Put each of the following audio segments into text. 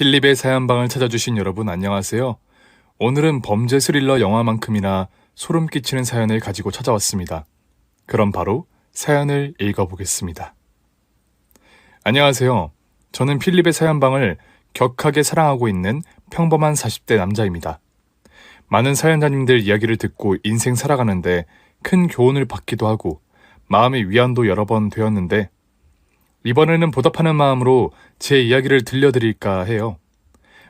필립의 사연방을 찾아주신 여러분 안녕하세요. 오늘은 범죄 스릴러 영화만큼이나 소름 끼치는 사연을 가지고 찾아왔습니다. 그럼 바로 사연을 읽어보겠습니다. 안녕하세요. 저는 필립의 사연방을 격하게 사랑하고 있는 평범한 40대 남자입니다. 많은 사연자님들 이야기를 듣고 인생 살아가는데 큰 교훈을 받기도 하고 마음의 위안도 여러 번 되었는데 이번에는 보답하는 마음으로 제 이야기를 들려드릴까 해요.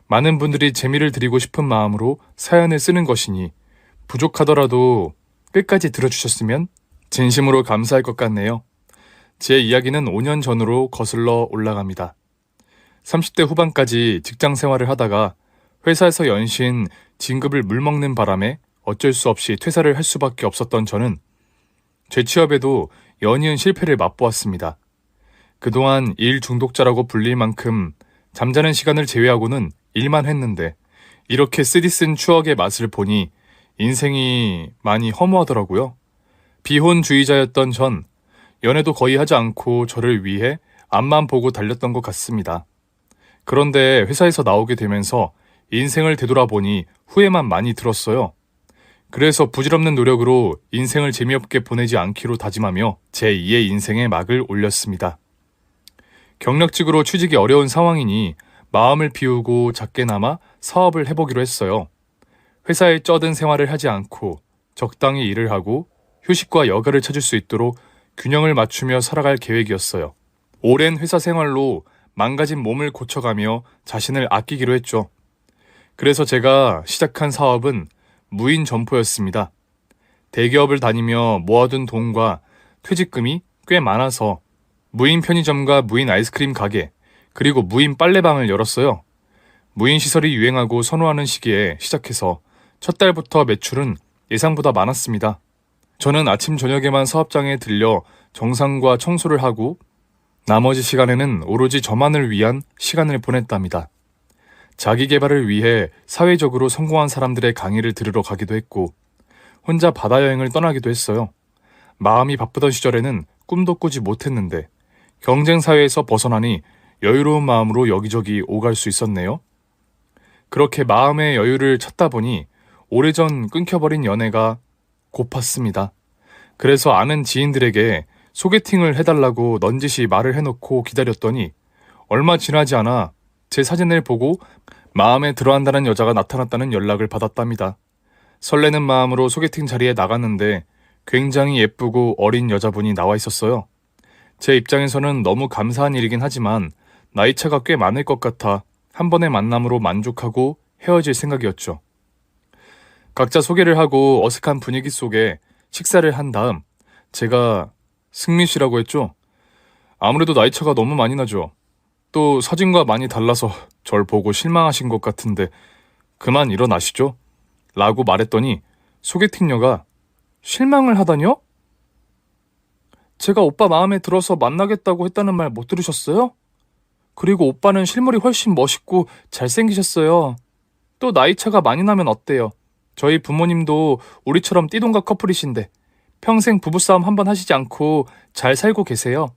많은 분들이 재미를 드리고 싶은 마음으로 사연을 쓰는 것이니 부족하더라도 끝까지 들어주셨으면 진심으로 감사할 것 같네요. 제 이야기는 5년 전으로 거슬러 올라갑니다. 30대 후반까지 직장 생활을 하다가 회사에서 연신 진급을 물먹는 바람에 어쩔 수 없이 퇴사를 할 수밖에 없었던 저는 재취업에도 연이은 실패를 맛보았습니다. 그동안 일 중독자라고 불릴 만큼 잠자는 시간을 제외하고는 일만 했는데 이렇게 쓰디쓴 추억의 맛을 보니 인생이 많이 허무하더라고요. 비혼주의자였던 전 연애도 거의 하지 않고 저를 위해 앞만 보고 달렸던 것 같습니다. 그런데 회사에서 나오게 되면서 인생을 되돌아보니 후회만 많이 들었어요. 그래서 부질없는 노력으로 인생을 재미없게 보내지 않기로 다짐하며 제2의 인생에 막을 올렸습니다. 경력직으로 취직이 어려운 상황이니 마음을 비우고 작게나마 사업을 해보기로 했어요. 회사에 쩌든 생활을 하지 않고 적당히 일을 하고 휴식과 여가를 찾을 수 있도록 균형을 맞추며 살아갈 계획이었어요. 오랜 회사 생활로 망가진 몸을 고쳐가며 자신을 아끼기로 했죠. 그래서 제가 시작한 사업은 무인 점포였습니다. 대기업을 다니며 모아둔 돈과 퇴직금이 꽤 많아서 무인 편의점과 무인 아이스크림 가게, 그리고 무인 빨래방을 열었어요. 무인 시설이 유행하고 선호하는 시기에 시작해서 첫 달부터 매출은 예상보다 많았습니다. 저는 아침 저녁에만 사업장에 들려 정상과 청소를 하고 나머지 시간에는 오로지 저만을 위한 시간을 보냈답니다. 자기 개발을 위해 사회적으로 성공한 사람들의 강의를 들으러 가기도 했고 혼자 바다 여행을 떠나기도 했어요. 마음이 바쁘던 시절에는 꿈도 꾸지 못했는데 경쟁 사회에서 벗어나니 여유로운 마음으로 여기저기 오갈 수 있었네요. 그렇게 마음의 여유를 찾다 보니 오래전 끊겨버린 연애가 고팠습니다. 그래서 아는 지인들에게 소개팅을 해달라고 넌지시 말을 해놓고 기다렸더니 얼마 지나지 않아 제 사진을 보고 마음에 들어한다는 여자가 나타났다는 연락을 받았답니다. 설레는 마음으로 소개팅 자리에 나갔는데 굉장히 예쁘고 어린 여자분이 나와 있었어요. 제 입장에서는 너무 감사한 일이긴 하지만 나이차가 꽤 많을 것 같아 한 번의 만남으로 만족하고 헤어질 생각이었죠. 각자 소개를 하고 어색한 분위기 속에 식사를 한 다음 제가 승민 씨라고 했죠. 아무래도 나이차가 너무 많이 나죠. 또 사진과 많이 달라서 절 보고 실망하신 것 같은데 그만 일어나시죠? 라고 말했더니 소개팅녀가 실망을 하다뇨? 제가 오빠 마음에 들어서 만나겠다고 했다는 말 못 들으셨어요? 그리고 오빠는 실물이 훨씬 멋있고 잘생기셨어요. 또 나이차가 많이 나면 어때요? 저희 부모님도 우리처럼 띠동갑 커플이신데 평생 부부싸움 한번 하시지 않고 잘 살고 계세요.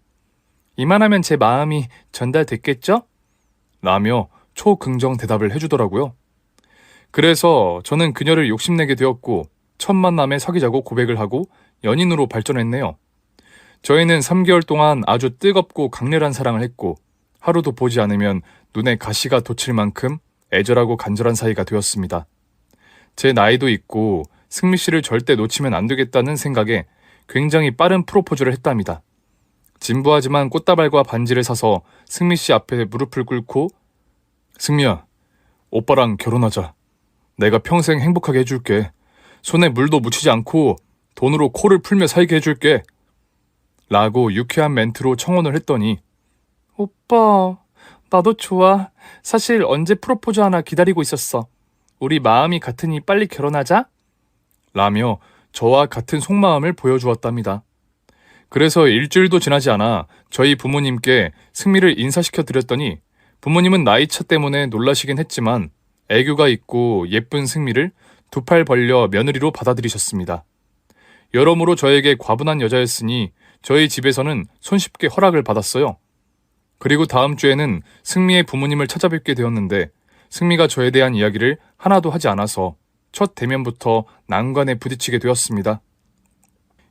이만하면 제 마음이 전달됐겠죠? 라며 초긍정 대답을 해주더라고요. 그래서 저는 그녀를 욕심내게 되었고 첫 만남에 사귀자고 고백을 하고 연인으로 발전했네요. 저희는 3개월 동안 아주 뜨겁고 강렬한 사랑을 했고 하루도 보지 않으면 눈에 가시가 돋칠 만큼 애절하고 간절한 사이가 되었습니다. 제 나이도 있고 승미 씨를 절대 놓치면 안 되겠다는 생각에 굉장히 빠른 프로포즈를 했답니다. 진부하지만 꽃다발과 반지를 사서 승미 씨 앞에 무릎을 꿇고 승미야, 오빠랑 결혼하자. 내가 평생 행복하게 해줄게. 손에 물도 묻히지 않고 돈으로 코를 풀며 살게 해줄게. 라고 유쾌한 멘트로 청혼을 했더니 오빠, 나도 좋아. 사실 언제 프로포즈 하나 기다리고 있었어. 우리 마음이 같으니 빨리 결혼하자. 라며 저와 같은 속마음을 보여주었답니다. 그래서 일주일도 지나지 않아 저희 부모님께 승미를 인사시켜 드렸더니 부모님은 나이차 때문에 놀라시긴 했지만 애교가 있고 예쁜 승미를 두 팔 벌려 며느리로 받아들이셨습니다. 여러모로 저에게 과분한 여자였으니 저희 집에서는 손쉽게 허락을 받았어요. 그리고 다음 주에는 승미의 부모님을 찾아뵙게 되었는데 승미가 저에 대한 이야기를 하나도 하지 않아서 첫 대면부터 난관에 부딪히게 되었습니다.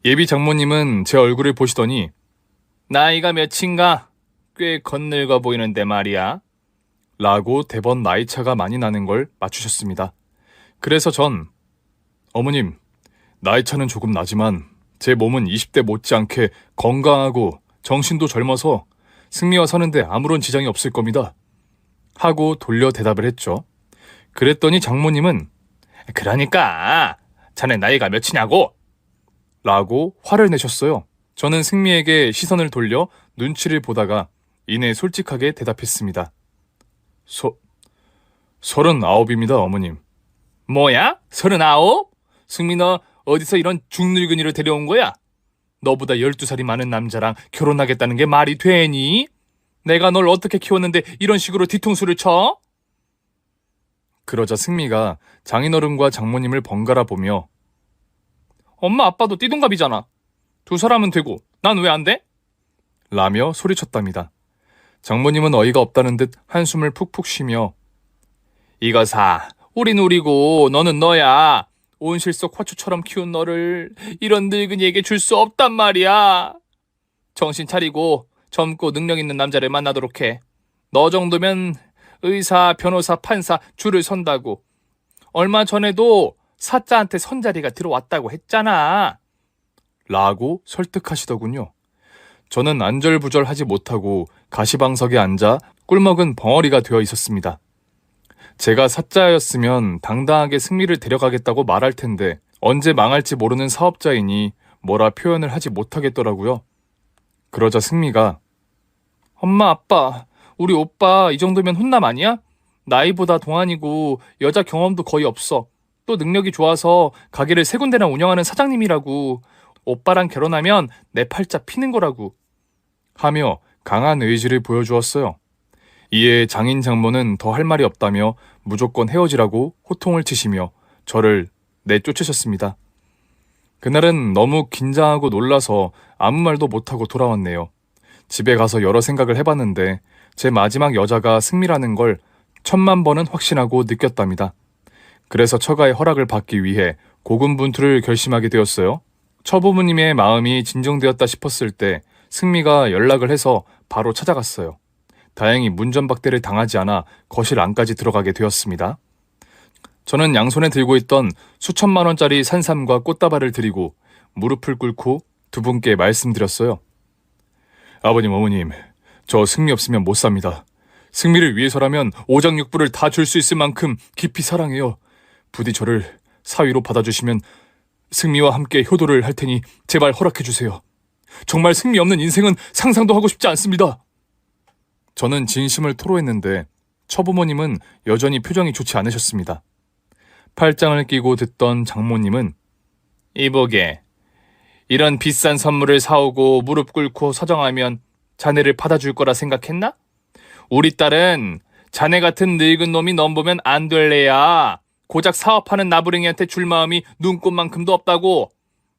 예비 장모님은 제 얼굴을 보시더니 나이가 몇인가? 꽤 건늙어 보이는데 말이야. 라고 대번 나이차가 많이 나는 걸 맞추셨습니다. 그래서 전 어머님, 나이차는 조금 나지만 제 몸은 20대 못지않게 건강하고 정신도 젊어서 승미와 사는데 아무런 지장이 없을 겁니다. 하고 돌려 대답을 했죠. 그랬더니 장모님은 그러니까 자네 나이가 몇이냐고? 라고 화를 내셨어요. 저는 승미에게 시선을 돌려 눈치를 보다가 이내 솔직하게 대답했습니다. 39입니다, 어머님. 뭐야? 39? 승미 너 어디서 이런 중늙은이를 데려온 거야? 너보다 12살이 많은 남자랑 결혼하겠다는 게 말이 되니? 내가 널 어떻게 키웠는데 이런 식으로 뒤통수를 쳐? 그러자 승미가 장인어른과 장모님을 번갈아 보며 엄마 아빠도 띠동갑이잖아. 두 사람은 되고 난 왜 안 돼? 라며 소리쳤답니다. 장모님은 어이가 없다는 듯 한숨을 푹푹 쉬며 이거사, 우린 우리고 너는 너야. 온실 속 화초처럼 키운 너를 이런 늙은이에게 줄 수 없단 말이야. 정신 차리고 젊고 능력 있는 남자를 만나도록 해. 너 정도면 의사, 변호사, 판사 줄을 선다고. 얼마 전에도 사자한테 선자리가 들어왔다고 했잖아. 라고 설득하시더군요. 저는 안절부절하지 못하고 가시방석에 앉아 꿀먹은 벙어리가 되어 있었습니다. 제가 사자였으면 당당하게 승미를 데려가겠다고 말할 텐데 언제 망할지 모르는 사업자이니 뭐라 표현을 하지 못하겠더라고요. 그러자 승미가 엄마 아빠 우리 오빠 이 정도면 훈남 아니야? 나이보다 동안이고 여자 경험도 거의 없어. 또 능력이 좋아서 가게를 3군데나 운영하는 사장님이라고. 오빠랑 결혼하면 내 팔자 피는 거라고. 하며 강한 의지를 보여주었어요. 이에 장인 장모는 더 할 말이 없다며 무조건 헤어지라고 호통을 치시며 저를 내쫓으셨습니다. 그날은 너무 긴장하고 놀라서 아무 말도 못하고 돌아왔네요. 집에 가서 여러 생각을 해봤는데 제 마지막 여자가 승미라는 걸 1000만 번은 확신하고 느꼈답니다. 그래서 처가의 허락을 받기 위해 고군분투를 결심하게 되었어요. 처부모님의 마음이 진정되었다 싶었을 때 승미가 연락을 해서 바로 찾아갔어요. 다행히 문전박대를 당하지 않아 거실 안까지 들어가게 되었습니다. 저는 양손에 들고 있던 수천만 원짜리 산삼과 꽃다발을 드리고 무릎을 꿇고 두 분께 말씀드렸어요. 아버님, 어머님, 저 승미 없으면 못 삽니다. 승미를 위해서라면 오장육부를 다 줄 수 있을 만큼 깊이 사랑해요. 부디 저를 사위로 받아주시면 승미와 함께 효도를 할 테니 제발 허락해주세요. 정말 승미 없는 인생은 상상도 하고 싶지 않습니다. 저는 진심을 토로했는데 처부모님은 여전히 표정이 좋지 않으셨습니다. 팔짱을 끼고 듣던 장모님은 이보게, 이런 비싼 선물을 사오고 무릎 꿇고 사정하면 자네를 받아줄 거라 생각했나? 우리 딸은 자네 같은 늙은 놈이 넘보면 안 될래야. 고작 사업하는 나부랭이한테 줄 마음이 눈꽃만큼도 없다고.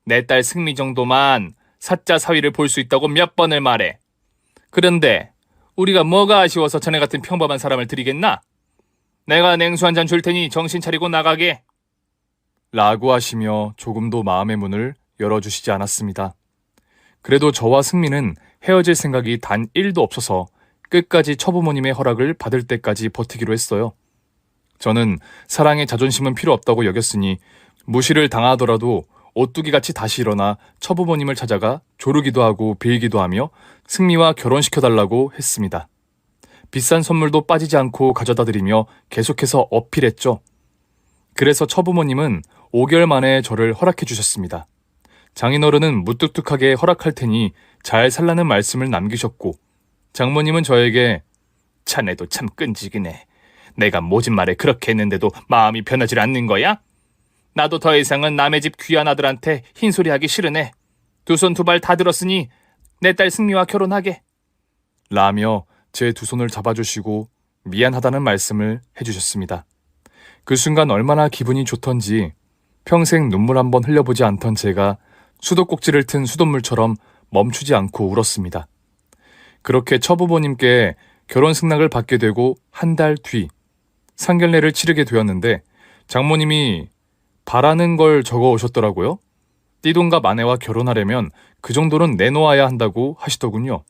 내 딸 승미 정도만 사자 사위를 볼 수 있다고 몇 번을 말해. 그런데 우리가 뭐가 아쉬워서 자네 같은 평범한 사람을 드리겠나? 내가 냉수 한 잔 줄 테니 정신 차리고 나가게. 라고 하시며 조금도 마음의 문을 열어주시지 않았습니다. 그래도 저와 승미는 헤어질 생각이 단 1도 없어서 끝까지 처부모님의 허락을 받을 때까지 버티기로 했어요. 저는 사랑의 자존심은 필요 없다고 여겼으니 무시를 당하더라도 오뚜기같이 다시 일어나 처부모님을 찾아가 조르기도 하고 빌기도 하며 승미와 결혼시켜달라고 했습니다. 비싼 선물도 빠지지 않고 가져다 드리며 계속해서 어필했죠. 그래서 처부모님은 5개월 만에 저를 허락해 주셨습니다. 장인어른은 무뚝뚝하게 허락할 테니 잘 살라는 말씀을 남기셨고 장모님은 저에게 자네도 참 끈질기네. 내가 모진 말에 그렇게 했는데도 마음이 변하지 않는 거야? 나도 더 이상은 남의 집 귀한 아들한테 흰소리하기 싫으네. 두 손 두 발 다 들었으니 내 딸 승미와 결혼하게. 라며 제 두 손을 잡아주시고 미안하다는 말씀을 해주셨습니다. 그 순간 얼마나 기분이 좋던지 평생 눈물 한 번 흘려보지 않던 제가 수도꼭지를 튼 수돗물처럼 멈추지 않고 울었습니다. 그렇게 처부모님께 결혼 승낙을 받게 되고 한 달 뒤 상견례를 치르게 되었는데 장모님이 바라는 걸 적어 오셨더라고요. 띠동갑 아내와 결혼하려면 그 정도는 내놓아야 한다고 하시더군요.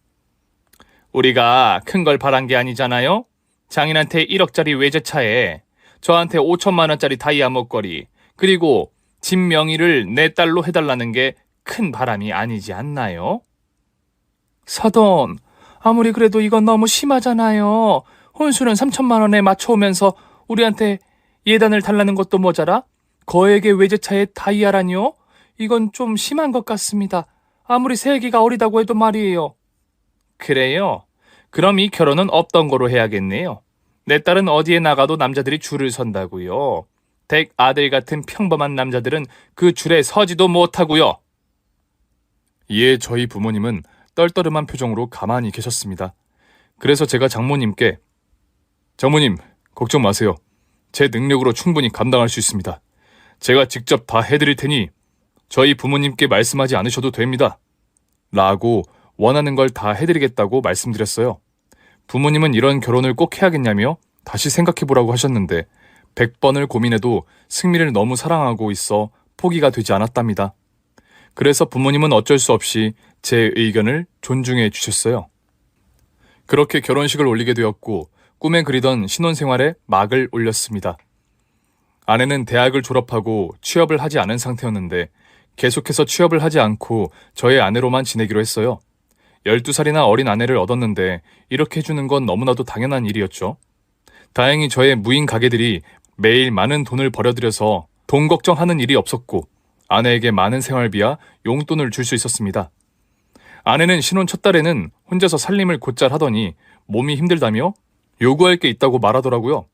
우리가 큰 걸 바란 게 아니잖아요? 장인한테 1억짜리 외제차에 저한테 5천만 원짜리 다이아 목걸이 그리고 집 명의를 내 딸로 해달라는 게 큰 바람이 아니지 않나요? 사돈, 아무리 그래도 이건 너무 심하잖아요. 혼수는 3천만 원에 맞춰오면서 우리한테 예단을 달라는 것도 모자라 거액의 외제차에 다이아라니요? 이건 좀 심한 것 같습니다. 아무리 세기가 어리다고 해도 말이에요. 그래요? 그럼 이 결혼은 없던 거로 해야겠네요. 내 딸은 어디에 나가도 남자들이 줄을 선다고요. 댁 아들 같은 평범한 남자들은 그 줄에 서지도 못하고요. 이에 저희 부모님은 떨떠름한 표정으로 가만히 계셨습니다. 그래서 제가 장모님께 장모님, 걱정 마세요. 제 능력으로 충분히 감당할 수 있습니다. 제가 직접 다 해드릴 테니 저희 부모님께 말씀하지 않으셔도 됩니다. 라고 원하는 걸 다 해드리겠다고 말씀드렸어요. 부모님은 이런 결혼을 꼭 해야겠냐며 다시 생각해보라고 하셨는데 100번을 고민해도 승미를 너무 사랑하고 있어 포기가 되지 않았답니다. 그래서 부모님은 어쩔 수 없이 제 의견을 존중해 주셨어요. 그렇게 결혼식을 올리게 되었고 꿈에 그리던 신혼생활에 막을 올렸습니다. 아내는 대학을 졸업하고 취업을 하지 않은 상태였는데 계속해서 취업을 하지 않고 저의 아내로만 지내기로 했어요. 12살이나 어린 아내를 얻었는데 이렇게 해주는 건 너무나도 당연한 일이었죠. 다행히 저의 무인 가게들이 매일 많은 돈을 벌어들여서 돈 걱정하는 일이 없었고 아내에게 많은 생활비와 용돈을 줄 수 있었습니다. 아내는 신혼 첫 달에는 혼자서 살림을 곧잘 하더니 몸이 힘들다며 요구할 게 있다고 말하더라고요.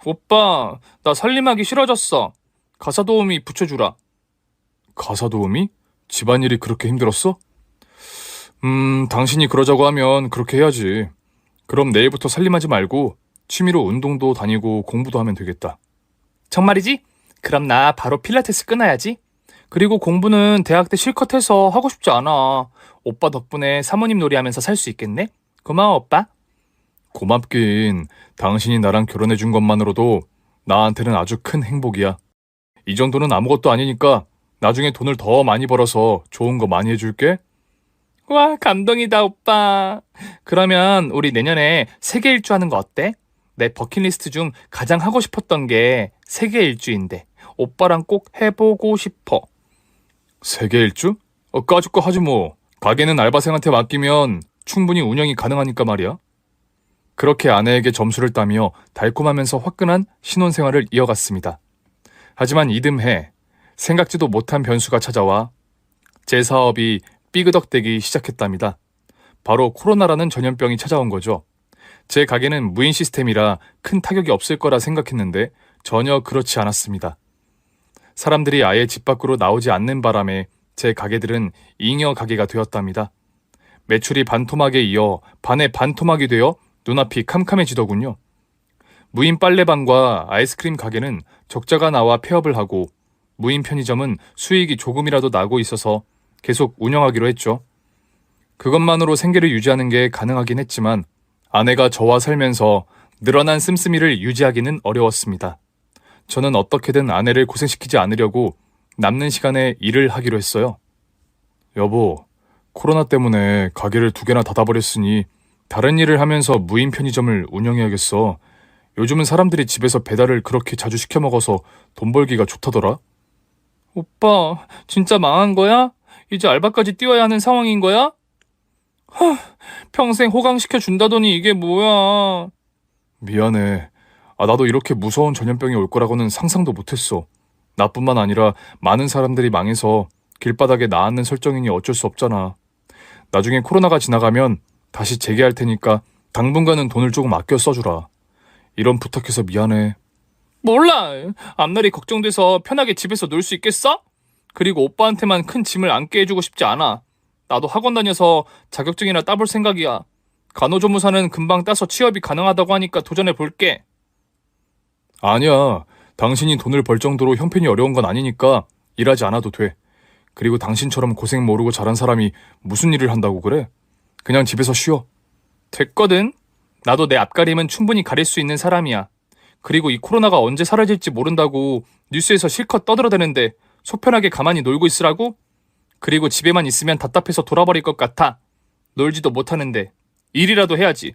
오빠, 나 살림하기 싫어졌어. 가사 도우미 붙여주라. 가사 도우미? 집안일이 그렇게 힘들었어? 당신이 그러자고 하면 그렇게 해야지. 그럼 내일부터 살림하지 말고 취미로 운동도 다니고 공부도 하면 되겠다. 정말이지? 그럼 나 바로 필라테스 끊어야지. 그리고 공부는 대학 때 실컷 해서 하고 싶지 않아. 오빠 덕분에 사모님 놀이하면서 살 수 있겠네? 고마워, 오빠. 고맙긴. 당신이 나랑 결혼해준 것만으로도 나한테는 아주 큰 행복이야. 이 정도는 아무것도 아니니까 나중에 돈을 더 많이 벌어서 좋은 거 많이 해줄게. 와, 감동이다, 오빠. 그러면 우리 내년에 세계 일주 하는 거 어때? 내 버킷리스트 중 가장 하고 싶었던 게 세계 일주인데 오빠랑 꼭 해보고 싶어. 세계 일주? 까짓거 하지 뭐. 가게는 알바생한테 맡기면 충분히 운영이 가능하니까 말이야. 그렇게 아내에게 점수를 따며 달콤하면서 화끈한 신혼생활을 이어갔습니다. 하지만 이듬해 생각지도 못한 변수가 찾아와 제 사업이 삐그덕대기 시작했답니다. 바로 코로나라는 전염병이 찾아온 거죠. 제 가게는 무인 시스템이라 큰 타격이 없을 거라 생각했는데 전혀 그렇지 않았습니다. 사람들이 아예 집 밖으로 나오지 않는 바람에 제 가게들은 잉여 가게가 되었답니다. 매출이 반토막에 이어 반의 반토막이 되어 눈앞이 캄캄해지더군요. 무인 빨래방과 아이스크림 가게는 적자가 나와 폐업을 하고 무인 편의점은 수익이 조금이라도 나고 있어서 계속 운영하기로 했죠. 그것만으로 생계를 유지하는 게 가능하긴 했지만 아내가 저와 살면서 늘어난 씀씀이를 유지하기는 어려웠습니다. 저는 어떻게든 아내를 고생시키지 않으려고 남는 시간에 일을 하기로 했어요. 여보, 코로나 때문에 가게를 2개나 닫아버렸으니 다른 일을 하면서 무인 편의점을 운영해야겠어. 요즘은 사람들이 집에서 배달을 그렇게 자주 시켜 먹어서 돈 벌기가 좋다더라. 오빠, 진짜 망한 거야? 이제 알바까지 뛰어야 하는 상황인 거야? 평생 호강시켜 준다더니 이게 뭐야. 미안해. 나도 이렇게 무서운 전염병이 올 거라고는 상상도 못했어. 나뿐만 아니라 많은 사람들이 망해서 길바닥에 나앉는 설정이니 어쩔 수 없잖아. 나중에 코로나가 지나가면 다시 재개할 테니까 당분간은 돈을 조금 아껴 써주라. 이런 부탁해서 미안해. 몰라. 앞날이 걱정돼서 편하게 집에서 놀 수 있겠어? 그리고 오빠한테만 큰 짐을 안게 해주고 싶지 않아. 나도 학원 다녀서 자격증이나 따볼 생각이야. 간호조무사는 금방 따서 취업이 가능하다고 하니까 도전해 볼게. 아니야. 당신이 돈을 벌 정도로 형편이 어려운 건 아니니까 일하지 않아도 돼. 그리고 당신처럼 고생 모르고 자란 사람이 무슨 일을 한다고 그래? 그냥 집에서 쉬어. 됐거든. 나도 내 앞가림은 충분히 가릴 수 있는 사람이야. 그리고 이 코로나가 언제 사라질지 모른다고 뉴스에서 실컷 떠들어대는데 속 편하게 가만히 놀고 있으라고? 그리고 집에만 있으면 답답해서 돌아버릴 것 같아. 놀지도 못하는데 일이라도 해야지.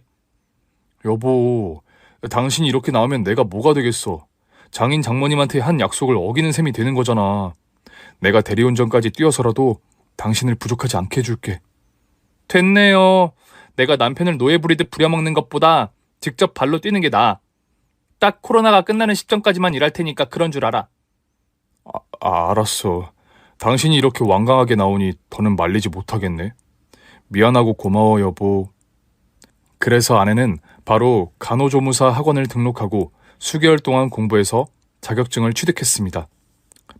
여보, 당신이 이렇게 나오면 내가 뭐가 되겠어. 장인 장모님한테 한 약속을 어기는 셈이 되는 거잖아. 내가 대리운전까지 뛰어서라도 당신을 부족하지 않게 해줄게. 됐네요. 내가 남편을 노예 부리듯 부려먹는 것보다 직접 발로 뛰는 게 나아. 딱 코로나가 끝나는 시점까지만 일할 테니까 그런 줄 알아. 알았어. 당신이 이렇게 완강하게 나오니 더는 말리지 못하겠네. 미안하고 고마워, 여보. 그래서 아내는 바로 간호조무사 학원을 등록하고 수개월 동안 공부해서 자격증을 취득했습니다.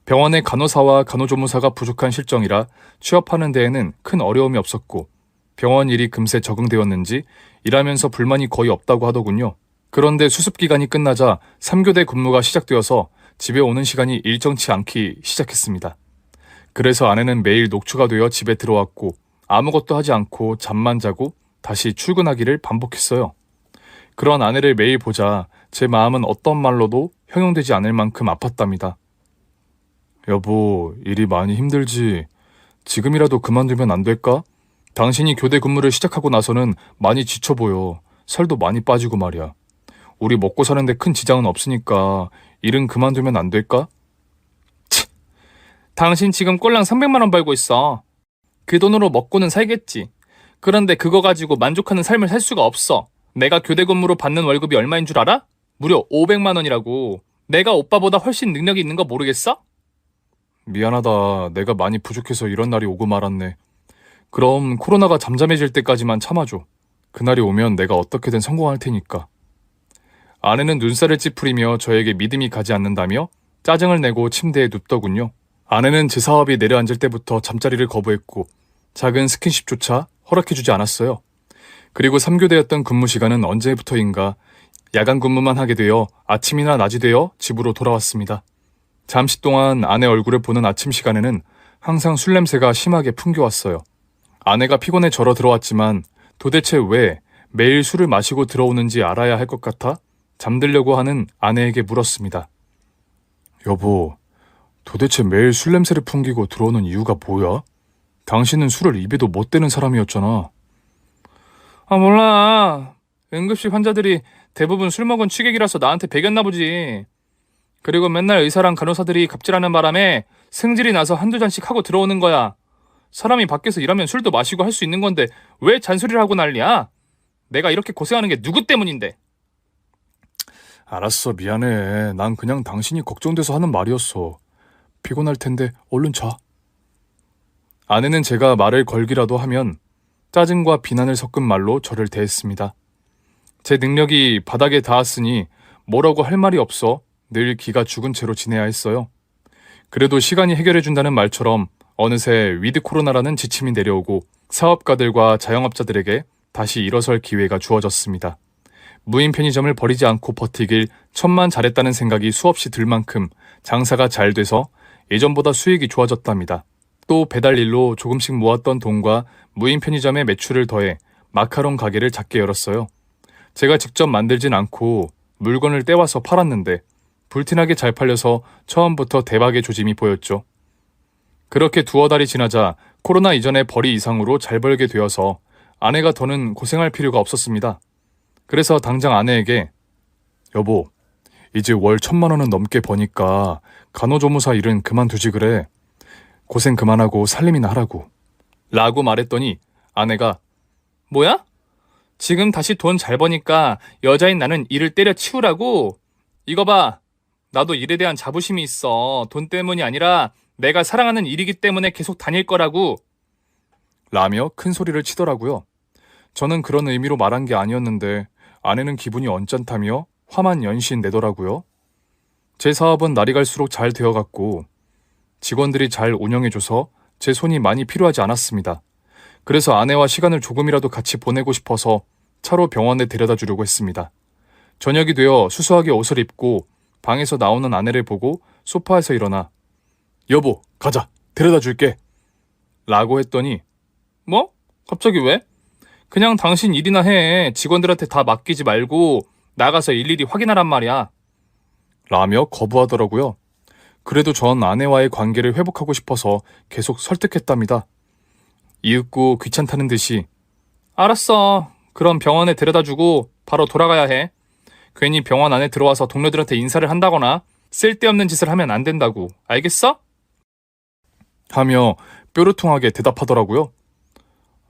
병원의 간호사와 간호조무사가 부족한 실정이라 취업하는 데에는 큰 어려움이 없었고 병원 일이 금세 적응되었는지 일하면서 불만이 거의 없다고 하더군요. 그런데 수습기간이 끝나자 3교대 근무가 시작되어서 집에 오는 시간이 일정치 않기 시작했습니다. 그래서 아내는 매일 녹초가 되어 집에 들어왔고 아무것도 하지 않고 잠만 자고 다시 출근하기를 반복했어요. 그런 아내를 매일 보자 제 마음은 어떤 말로도 형용되지 않을 만큼 아팠답니다. 여보, 일이 많이 힘들지. 지금이라도 그만두면 안 될까? 당신이 교대 근무를 시작하고 나서는 많이 지쳐 보여. 살도 많이 빠지고 말이야. 우리 먹고 사는데 큰 지장은 없으니까 일은 그만두면 안 될까? 치, 당신 지금 꼴랑 300만 원 벌고 있어. 그 돈으로 먹고는 살겠지. 그런데 그거 가지고 만족하는 삶을 살 수가 없어. 내가 교대 근무로 받는 월급이 얼마인 줄 알아? 무려 500만 원이라고. 내가 오빠보다 훨씬 능력이 있는 거 모르겠어? 미안하다. 내가 많이 부족해서 이런 날이 오고 말았네. 그럼 코로나가 잠잠해질 때까지만 참아줘. 그날이 오면 내가 어떻게든 성공할 테니까. 아내는 눈살을 찌푸리며 저에게 믿음이 가지 않는다며 짜증을 내고 침대에 눕더군요. 아내는 제 사업이 내려앉을 때부터 잠자리를 거부했고 작은 스킨십조차 허락해주지 않았어요. 그리고 3교대였던 근무 시간은 언제부터인가 야간 근무만 하게 되어 아침이나 낮이 되어 집으로 돌아왔습니다. 잠시 동안 아내 얼굴을 보는 아침 시간에는 항상 술 냄새가 심하게 풍겨왔어요. 아내가 피곤해 절어 들어왔지만 도대체 왜 매일 술을 마시고 들어오는지 알아야 할 것 같아 잠들려고 하는 아내에게 물었습니다. 여보, 도대체 매일 술 냄새를 풍기고 들어오는 이유가 뭐야? 당신은 술을 입에도 못 대는 사람이었잖아. 몰라. 응급실 환자들이 대부분 술 먹은 취객이라서 나한테 배겼나 보지. 그리고 맨날 의사랑 간호사들이 갑질하는 바람에 승질이 나서 한두 잔씩 하고 들어오는 거야. 사람이 밖에서 일하면 술도 마시고 할 수 있는 건데 왜 잔소리를 하고 난리야? 내가 이렇게 고생하는 게 누구 때문인데? 알았어, 미안해. 난 그냥 당신이 걱정돼서 하는 말이었어. 피곤할 텐데 얼른 자. 아내는 제가 말을 걸기라도 하면 짜증과 비난을 섞은 말로 저를 대했습니다. 제 능력이 바닥에 닿았으니 뭐라고 할 말이 없어 늘 기가 죽은 채로 지내야 했어요. 그래도 시간이 해결해준다는 말처럼 어느새 위드 코로나라는 지침이 내려오고 사업가들과 자영업자들에게 다시 일어설 기회가 주어졌습니다. 무인 편의점을 버리지 않고 버티길 천만 잘했다는 생각이 수없이 들 만큼 장사가 잘 돼서 예전보다 수익이 좋아졌답니다. 또 배달일로 조금씩 모았던 돈과 무인 편의점의 매출을 더해 마카롱 가게를 작게 열었어요. 제가 직접 만들진 않고 물건을 떼와서 팔았는데 불티나게 잘 팔려서 처음부터 대박의 조짐이 보였죠. 그렇게 두어 달이 지나자 코로나 이전의 벌이 이상으로 잘 벌게 되어서 아내가 더는 고생할 필요가 없었습니다. 그래서 당장 아내에게 여보, 이제 월 1,000만 원은 넘게 버니까 간호조무사 일은 그만두지 그래. 고생 그만하고 살림이나 하라고. 라고 말했더니 아내가 뭐야? 지금 다시 돈 잘 버니까 여자인 나는 일을 때려치우라고? 이거 봐. 나도 일에 대한 자부심이 있어. 돈 때문이 아니라 내가 사랑하는 일이기 때문에 계속 다닐 거라고. 라며 큰 소리를 치더라고요. 저는 그런 의미로 말한 게 아니었는데 아내는 기분이 언짢다며 화만 연신 내더라고요. 제 사업은 날이 갈수록 잘 되어갔고 직원들이 잘 운영해줘서 제 손이 많이 필요하지 않았습니다. 그래서 아내와 시간을 조금이라도 같이 보내고 싶어서 차로 병원에 데려다 주려고 했습니다. 저녁이 되어 수수하게 옷을 입고 방에서 나오는 아내를 보고 소파에서 일어나 여보, 가자. 데려다 줄게. 라고 했더니 뭐? 갑자기 왜? 그냥 당신 일이나 해. 직원들한테 다 맡기지 말고 나가서 일일이 확인하란 말이야. 라며 거부하더라고요. 그래도 전 아내와의 관계를 회복하고 싶어서 계속 설득했답니다. 이윽고 귀찮다는 듯이 알았어. 그럼 병원에 데려다주고 바로 돌아가야 해. 괜히 병원 안에 들어와서 동료들한테 인사를 한다거나 쓸데없는 짓을 하면 안 된다고. 알겠어? 하며 뾰루통하게 대답하더라고요.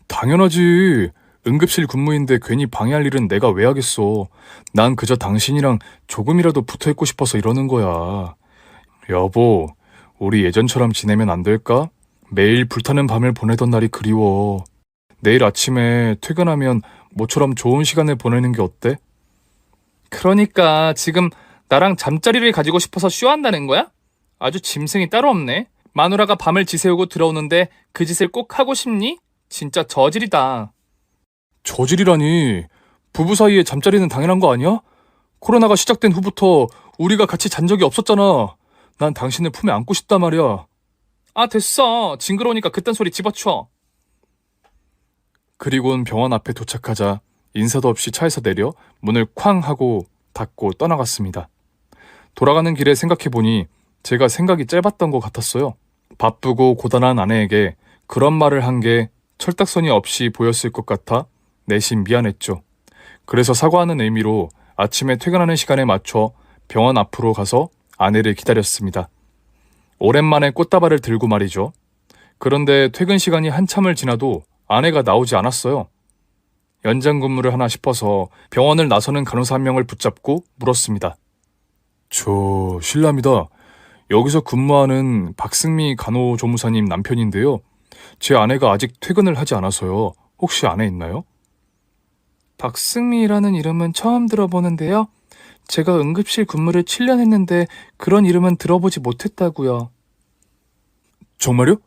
당연하지. 응급실 근무인데 괜히 방해할 일은 내가 왜 하겠어. 난 그저 당신이랑 조금이라도 붙어있고 싶어서 이러는 거야. 여보, 우리 예전처럼 지내면 안 될까? 매일 불타는 밤을 보내던 날이 그리워. 내일 아침에 퇴근하면 모처럼 좋은 시간을 보내는 게 어때? 그러니까 지금 나랑 잠자리를 가지고 싶어서 쇼한다는 거야? 아주 짐승이 따로 없네. 마누라가 밤을 지새우고 들어오는데 그 짓을 꼭 하고 싶니? 진짜 저질이다. 저질이라니. 부부 사이에 잠자리는 당연한 거 아니야? 코로나가 시작된 후부터 우리가 같이 잔 적이 없었잖아. 난 당신을 품에 안고 싶단 말이야. 아, 됐어. 징그러우니까 그딴 소리 집어치워. 그리고는 병원 앞에 도착하자 인사도 없이 차에서 내려 문을 쾅 하고 닫고 떠나갔습니다. 돌아가는 길에 생각해보니 제가 생각이 짧았던 것 같았어요. 바쁘고 고단한 아내에게 그런 말을 한 게 철딱서니 없이 보였을 것 같아 내심 미안했죠. 그래서 사과하는 의미로 아침에 퇴근하는 시간에 맞춰 병원 앞으로 가서 아내를 기다렸습니다. 오랜만에 꽃다발을 들고 말이죠. 그런데 퇴근 시간이 한참을 지나도 아내가 나오지 않았어요. 연장 근무를 하나 싶어서 병원을 나서는 간호사 한 명을 붙잡고 물었습니다. 저 실례합니다. 여기서 근무하는 박승미 간호조무사님 남편인데요. 제 아내가 아직 퇴근을 하지 않아서요. 혹시 아내 있나요? 박승미라는 이름은 처음 들어보는데요. 제가 응급실 근무를 7년 했는데 그런 이름은 들어보지 못했다고요. 정말요?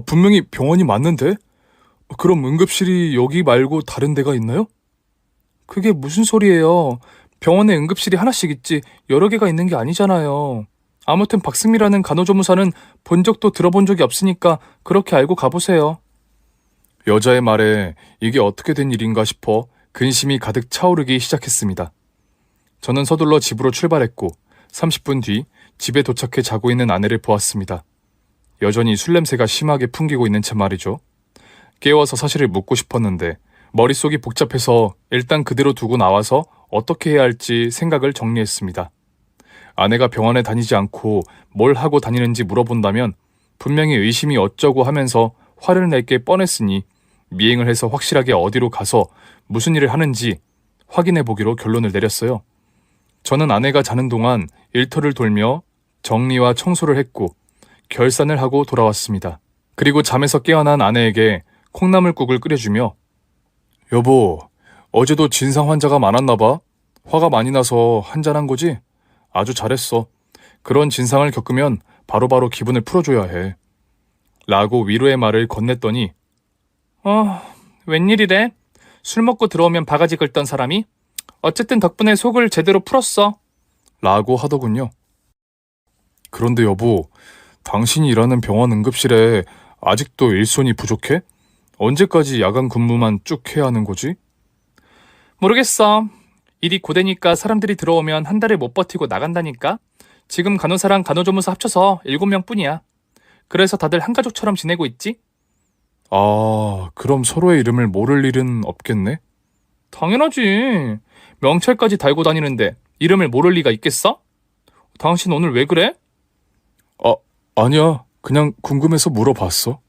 분명히 병원이 맞는데? 그럼 응급실이 여기 말고 다른 데가 있나요? 그게 무슨 소리예요? 병원에 응급실이 하나씩 있지 여러 개가 있는 게 아니잖아요. 아무튼 박승미라는 간호조무사는 본 적도 들어본 적이 없으니까 그렇게 알고 가보세요. 여자의 말에 이게 어떻게 된 일인가 싶어 근심이 가득 차오르기 시작했습니다. 저는 서둘러 집으로 출발했고 30분 뒤 집에 도착해 자고 있는 아내를 보았습니다. 여전히 술 냄새가 심하게 풍기고 있는 채 말이죠. 깨워서 사실을 묻고 싶었는데 머릿속이 복잡해서 일단 그대로 두고 나와서 어떻게 해야 할지 생각을 정리했습니다. 아내가 병원에 다니지 않고 뭘 하고 다니는지 물어본다면 분명히 의심이 어쩌고 하면서 화를 낼 게 뻔했으니 미행을 해서 확실하게 어디로 가서 무슨 일을 하는지 확인해 보기로 결론을 내렸어요. 저는 아내가 자는 동안 일터를 돌며 정리와 청소를 했고 결산을 하고 돌아왔습니다. 그리고 잠에서 깨어난 아내에게 콩나물국을 끓여주며 여보, 어제도 진상 환자가 많았나 봐. 화가 많이 나서 한잔한 거지? 아주 잘했어. 그런 진상을 겪으면 바로바로 기분을 풀어줘야 해. 라고 위로의 말을 건넸더니 웬일이래? 술 먹고 들어오면 바가지 긁던 사람이? 어쨌든 덕분에 속을 제대로 풀었어. 라고 하더군요. 그런데 여보, 당신이 일하는 병원 응급실에 아직도 일손이 부족해? 언제까지 야간 근무만 쭉 해야 하는 거지? 모르겠어. 일이 고되니까 사람들이 들어오면 한 달을 못 버티고 나간다니까. 지금 간호사랑 간호조무사 합쳐서 7명 뿐이야. 그래서 다들 한 가족처럼 지내고 있지? 아, 그럼 서로의 이름을 모를 일은 없겠네? 당연하지. 명찰까지 달고 다니는데 이름을 모를 리가 있겠어? 당신 오늘 왜 그래? 아니야. 그냥 궁금해서 물어봤어.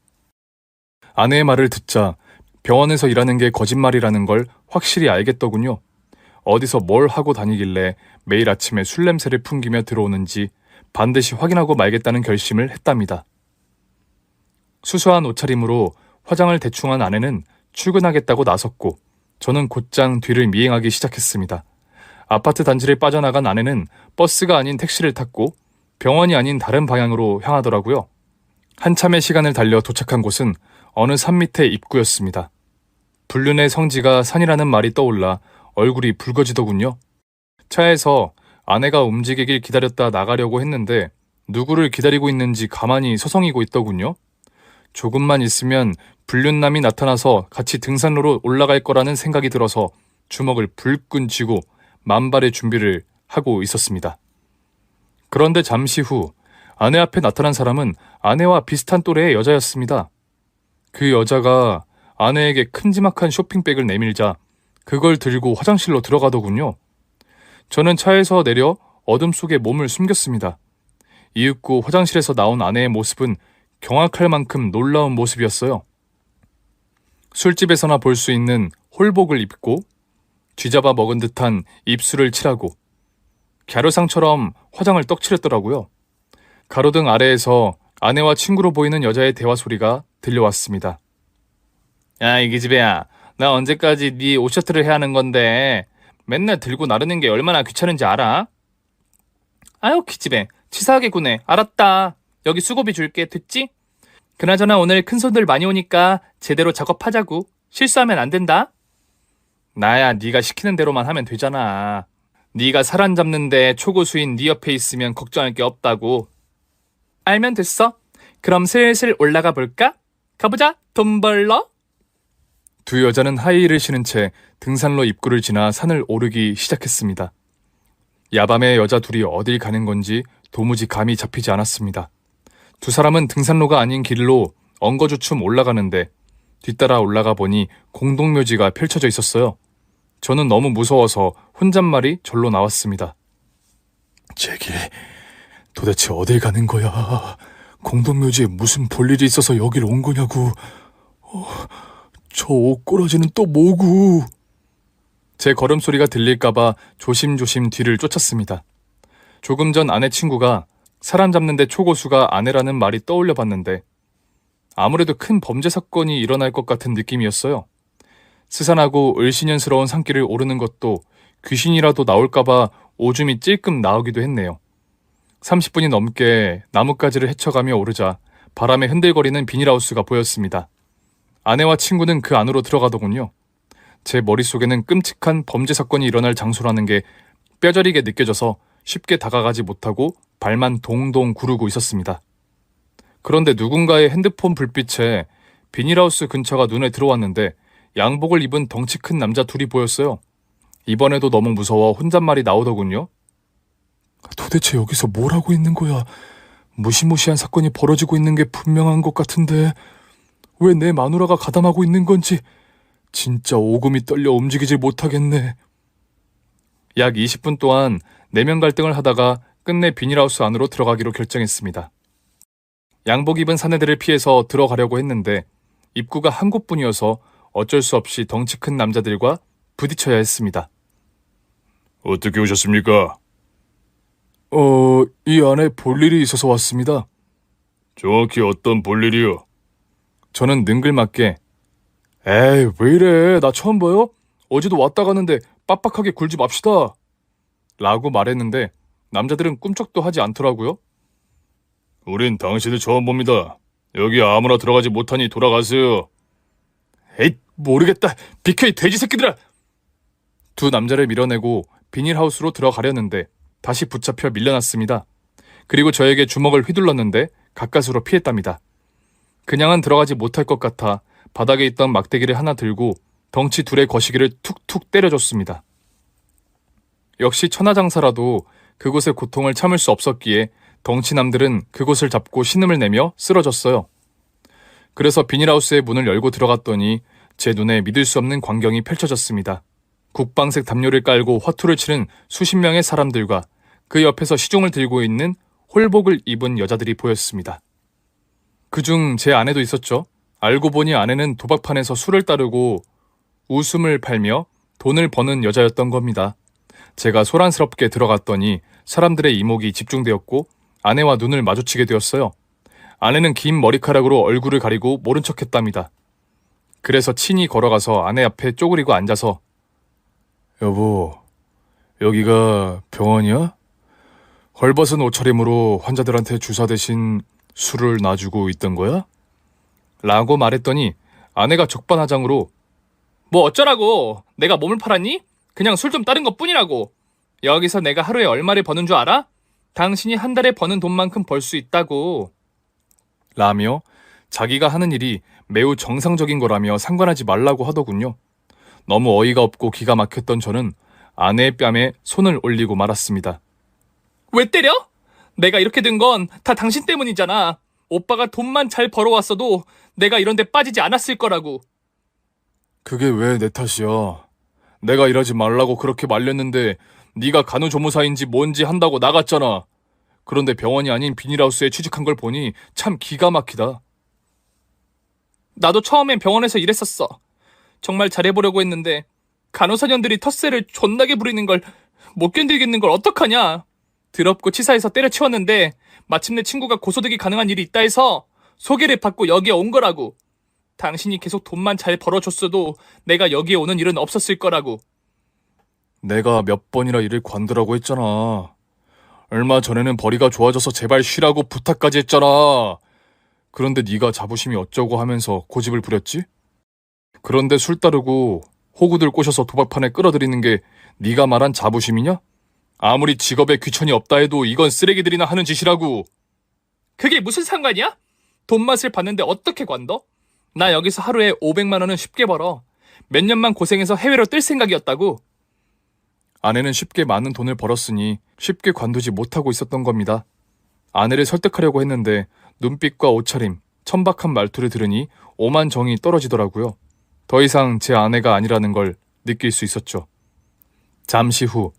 아내의 말을 듣자 병원에서 일하는 게 거짓말이라는 걸 확실히 알겠더군요. 어디서 뭘 하고 다니길래 매일 아침에 술 냄새를 풍기며 들어오는지 반드시 확인하고 말겠다는 결심을 했답니다. 수수한 옷차림으로 화장을 대충한 아내는 출근하겠다고 나섰고 저는 곧장 뒤를 미행하기 시작했습니다. 아파트 단지를 빠져나간 아내는 버스가 아닌 택시를 탔고 병원이 아닌 다른 방향으로 향하더라고요. 한참의 시간을 달려 도착한 곳은 어느 산 밑의 입구였습니다. 불륜의 성지가 산이라는 말이 떠올라 얼굴이 붉어지더군요. 차에서 아내가 움직이길 기다렸다 나가려고 했는데 누구를 기다리고 있는지 가만히 서성이고 있더군요. 조금만 있으면 불륜남이 나타나서 같이 등산로로 올라갈 거라는 생각이 들어서 주먹을 불끈 쥐고 만발의 준비를 하고 있었습니다. 그런데 잠시 후 아내 앞에 나타난 사람은 아내와 비슷한 또래의 여자였습니다. 그 여자가 아내에게 큼지막한 쇼핑백을 내밀자 그걸 들고 화장실로 들어가더군요. 저는 차에서 내려 어둠 속에 몸을 숨겼습니다. 이윽고 화장실에서 나온 아내의 모습은 경악할 만큼 놀라운 모습이었어요. 술집에서나 볼 수 있는 홀복을 입고 쥐잡아 먹은 듯한 입술을 칠하고 갸루상처럼 화장을 떡칠했더라고요. 가로등 아래에서 아내와 친구로 보이는 여자의 대화 소리가 들려왔습니다. 야, 이 기집애야. 나 언제까지 네 옷셔틀을 해야 하는 건데 맨날 들고 나르는 게 얼마나 귀찮은지 알아? 아유, 기집애. 치사하게 구네. 알았다. 여기 수고비 줄게. 듣지? 그나저나 오늘 큰손들 많이 오니까 제대로 작업하자고. 실수하면 안 된다. 나야 네가 시키는 대로만 하면 되잖아. 네가 사람 잡는데 초고수인 네 옆에 있으면 걱정할 게 없다고. 알면 됐어. 그럼 슬슬 올라가 볼까? 가보자. 돈 벌러. 두 여자는 하이힐을 신은 채 등산로 입구를 지나 산을 오르기 시작했습니다. 야밤에 여자 둘이 어딜 가는 건지 도무지 감이 잡히지 않았습니다. 두 사람은 등산로가 아닌 길로 엉거주춤 올라가는데 뒤따라 올라가 보니 공동묘지가 펼쳐져 있었어요. 저는 너무 무서워서 혼잣말이 절로 나왔습니다. 쟤기, 도대체 어딜 가는 거야? 공동묘지에 무슨 볼일이 있어서 여길 온 거냐고. 저 옷꼬라지는 또 뭐고? 제 걸음소리가 들릴까봐 조심조심 뒤를 쫓았습니다. 조금 전 아내 친구가 사람 잡는데 초고수가 아내라는 말이 떠올려 봤는데 아무래도 큰 범죄 사건이 일어날 것 같은 느낌이었어요. 스산하고 을씨년스러운 산길을 오르는 것도 귀신이라도 나올까봐 오줌이 찔끔 나오기도 했네요. 30분이 넘게 나뭇가지를 헤쳐가며 오르자 바람에 흔들거리는 비닐하우스가 보였습니다. 아내와 친구는 그 안으로 들어가더군요. 제 머릿속에는 끔찍한 범죄 사건이 일어날 장소라는 게 뼈저리게 느껴져서 쉽게 다가가지 못하고 발만 동동 구르고 있었습니다. 그런데 누군가의 핸드폰 불빛에 비닐하우스 근처가 눈에 들어왔는데 양복을 입은 덩치 큰 남자 둘이 보였어요. 이번에도 너무 무서워 혼잣말이 나오더군요. 도대체 여기서 뭘 하고 있는 거야? 무시무시한 사건이 벌어지고 있는 게 분명한 것 같은데 왜 내 마누라가 가담하고 있는 건지 진짜 오금이 떨려 움직이질 못하겠네. 약 20분 동안 내면 갈등을 하다가 끝내 비닐하우스 안으로 들어가기로 결정했습니다. 양복 입은 사내들을 피해서 들어가려고 했는데 입구가 한 곳뿐이어서 어쩔 수 없이 덩치 큰 남자들과 부딪혀야 했습니다. 어떻게 오셨습니까? 이 안에 볼 일이 있어서 왔습니다. 정확히 어떤 볼 일이요? 저는 능글맞게 에이, 왜 이래? 나 처음 봐요? 어제도 왔다 가는데 빡빡하게 굴지 맙시다. 라고 말했는데 남자들은 꿈쩍도 하지 않더라고요. 우린 당신을 처음 봅니다. 여기 아무나 들어가지 못하니 돌아가세요. 에잇, 모르겠다. 비켜, 이 돼지 새끼들아. 두 남자를 밀어내고 비닐하우스로 들어가려는데 다시 붙잡혀 밀려났습니다. 그리고 저에게 주먹을 휘둘렀는데 가까스로 피했답니다. 그냥은 들어가지 못할 것 같아 바닥에 있던 막대기를 하나 들고 덩치 둘의 거시기를 툭툭 때려줬습니다. 역시 천하장사라도 그곳의 고통을 참을 수 없었기에 덩치남들은 그곳을 잡고 신음을 내며 쓰러졌어요. 그래서 비닐하우스의 문을 열고 들어갔더니 제 눈에 믿을 수 없는 광경이 펼쳐졌습니다. 국방색 담요를 깔고 화투를 치는 수십 명의 사람들과 그 옆에서 시종을 들고 있는 홀복을 입은 여자들이 보였습니다. 그중 제 아내도 있었죠. 알고 보니 아내는 도박판에서 술을 따르고 웃음을 팔며 돈을 버는 여자였던 겁니다. 제가 소란스럽게 들어갔더니 사람들의 이목이 집중되었고 아내와 눈을 마주치게 되었어요. 아내는 긴 머리카락으로 얼굴을 가리고 모른 척했답니다. 그래서 친히 걸어가서 아내 앞에 쪼그리고 앉아서 여보, 여기가 병원이야? 헐벗은 옷차림으로 환자들한테 주사 대신 술을 놔주고 있던 거야? 라고 말했더니 아내가 적반하장으로 뭐 어쩌라고? 내가 몸을 팔았니? 그냥 술 좀 따른 것뿐이라고. 여기서 내가 하루에 얼마를 버는 줄 알아? 당신이 한 달에 버는 돈만큼 벌 수 있다고. 라며 자기가 하는 일이 매우 정상적인 거라며 상관하지 말라고 하더군요. 너무 어이가 없고 기가 막혔던 저는 아내의 뺨에 손을 올리고 말았습니다. 왜 때려? 내가 이렇게 된 건 다 당신 때문이잖아. 오빠가 돈만 잘 벌어왔어도 내가 이런 데 빠지지 않았을 거라고. 그게 왜 내 탓이야? 내가 일하지 말라고 그렇게 말렸는데 네가 간호조무사인지 뭔지 한다고 나갔잖아. 그런데 병원이 아닌 비닐하우스에 취직한 걸 보니 참 기가 막히다. 나도 처음엔 병원에서 일했었어. 정말 잘해보려고 했는데 간호사년들이 텃세를 존나게 부리는 걸 못 견디겠는 걸 어떡하냐. 더럽고 치사해서 때려치웠는데 마침내 친구가 고소득이 가능한 일이 있다 해서 소개를 받고 여기에 온 거라고. 당신이 계속 돈만 잘 벌어줬어도 내가 여기에 오는 일은 없었을 거라고. 내가 몇 번이나 일을 관두라고 했잖아. 얼마 전에는 벌이가 좋아져서 제발 쉬라고 부탁까지 했잖아. 그런데 네가 자부심이 어쩌고 하면서 고집을 부렸지? 그런데 술 따르고 호구들 꼬셔서 도박판에 끌어들이는 게 네가 말한 자부심이냐? 아무리 직업에 귀천이 없다 해도 이건 쓰레기들이나 하는 짓이라고. 그게 무슨 상관이야? 돈 맛을 봤는데 어떻게 관둬? 나 여기서 하루에 500만 원은 쉽게 벌어. 몇 년만 고생해서 해외로 뜰 생각이었다고. 아내는 쉽게 많은 돈을 벌었으니 쉽게 관두지 못하고 있었던 겁니다. 아내를 설득하려고 했는데 눈빛과 옷차림, 천박한 말투를 들으니 오만 정이 떨어지더라고요. 더 이상 제 아내가 아니라는 걸 느낄 수 있었죠. 잠시 후